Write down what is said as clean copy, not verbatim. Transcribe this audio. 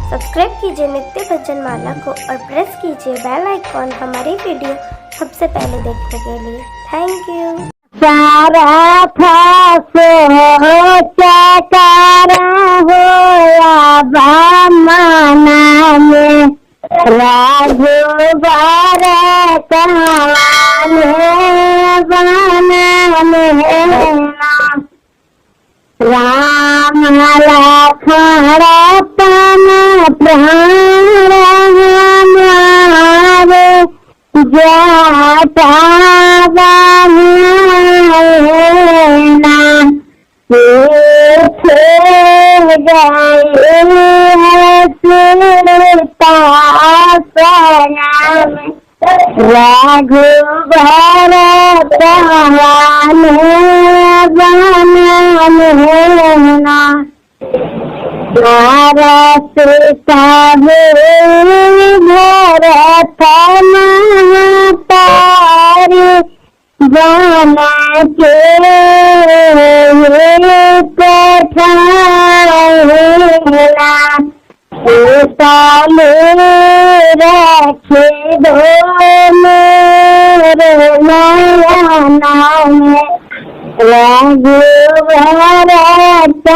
Subscribe कीजिए नित्य भजन माला को और प्रेस कीजिए बेल आइकॉन हमारी वीडियो सबसे पहले देखने के लिए। Thank you. सारा था चकारा होया बामना में राघु बार कहाने बना में राम लखन पन प्राण हमारे जाता राघु भरत बनना भारत का भरत महातारी बना के पठाना साले रखे दो मेरे नयन में राघु भरत